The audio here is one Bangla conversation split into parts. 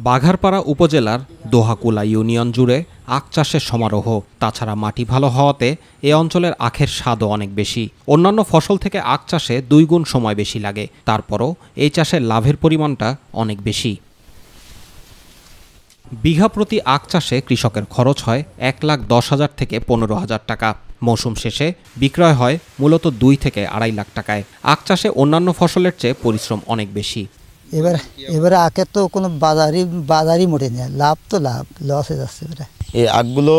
বাঘারপাড়া উপজেলার দোহাকুলা ইউনিয়ন জুড়ে আখ চাষের সমারোহ। তাছাড়া মাটি ভালো হওয়াতে এ অঞ্চলের আখের স্বাদও অনেক বেশি। অন্যান্য ফসল থেকে আখ চাষে 2 গুণ সময় বেশি লাগে, তারপরও এই চাষের লাভের পরিমাণটা অনেক বেশি। বিঘা প্রতি আখ চাষে কৃষকের খরচ হয় 1,10,000 থেকে 15,000 টাকা। মৌসুম শেষে বিক্রয় হয় মূলত 2 থেকে 2.5 লাখ টাকায়। আখ চাষে অন্যান্য ফসলের চেয়ে পরিশ্রম অনেক বেশি। এবারে আখের তো কোনো বাজারই মোটে নেই, লাভ তো লাভ, লস হয়ে যাচ্ছে। এই আখগুলো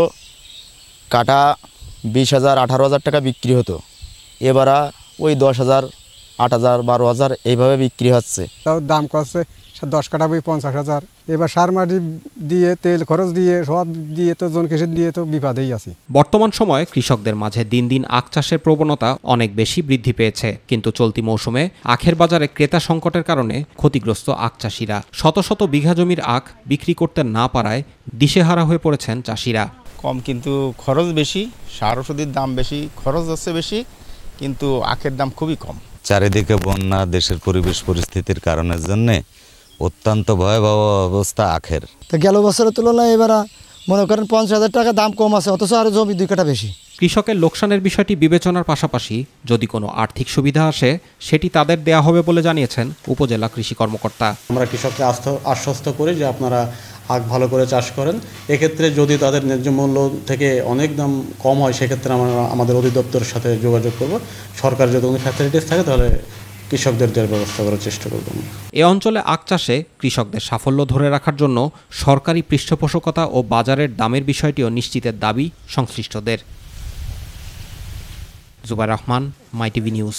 কাটা 20,000 18,000 টাকা বিক্রি হতো, এবারে ওই 10,000 8,000 12,000 এইভাবে বিক্রি হচ্ছে। তাও দাম করছে 10 কাটা বই 50,000। এবার সার মাটি দিয়ে তেল খরচ দিয়ে সব দিয়ে তো জন কৃষি দিয়ে তো বিপদেই আছি। বর্তমান সময়ে কৃষকদের মাঝে দিন দিন আখ চাষের প্রবণতা অনেক বেশি বৃদ্ধি পেয়েছে, কিন্তু চলতি মৌসুমে আখের বাজারে ক্রেতা সংকটের কারণে ক্ষতিগ্রস্ত আখ চাষিরা। শত শত বিঘা জমির আখ বিক্রি করতে না পারায় দিশেহারা হয়ে পড়েছেন চাষিরা। কম কিন্তু খরচ বেশি, সার ওষুধের দাম বেশি, খরচ হচ্ছে বেশি, কিন্তু আখের দাম খুবই কম। চারিদিকে বন্যা, দেশের পরিবেশ পরিস্থিতির কারণের জন্যে অত্যন্ত ভয়াবহ অবস্থা আখের। তো গেল বছরের তুলনায় এবার মনে করেন 50,000 টাকা দাম কম আছে, অথচ আরো জমি 2 কাঠা বেশি। কৃষকের লোকসানের বিষয়টি বিবেচনার পাশাপাশি যদি কোনো আর্থিক সুবিধা আসে সেটি তাদের দেয়া হবে বলে জানিয়েছেন উপজেলা কৃষি কর্মকর্তা। আমরা কৃষককে আশ্বস্ত করি যে আপনারা আখ ভালো করে চাষ করেন। এক্ষেত্রে যদি তাদের ন্যায্য মূল্য থেকে অনেক দাম কম হয়, সেক্ষেত্রে আমরা আমাদের অধিদপ্তরের সাথে যোগাযোগ করব। সরকার যদি কোনো ফ্যাসিলিটিস থাকে তাহলে কৃষকদের দেওয়ার ব্যবস্থা করার চেষ্টা করব। এ অঞ্চলে আখ চাষে কৃষকদের সাফল্য ধরে রাখার জন্য সরকারি পৃষ্ঠপোষকতা ও বাজারের দামের বিষয়টিও নিশ্চিতের দাবি সংশ্লিষ্টদের। জুবাইর রহমান, মাই টিভি নিউজ।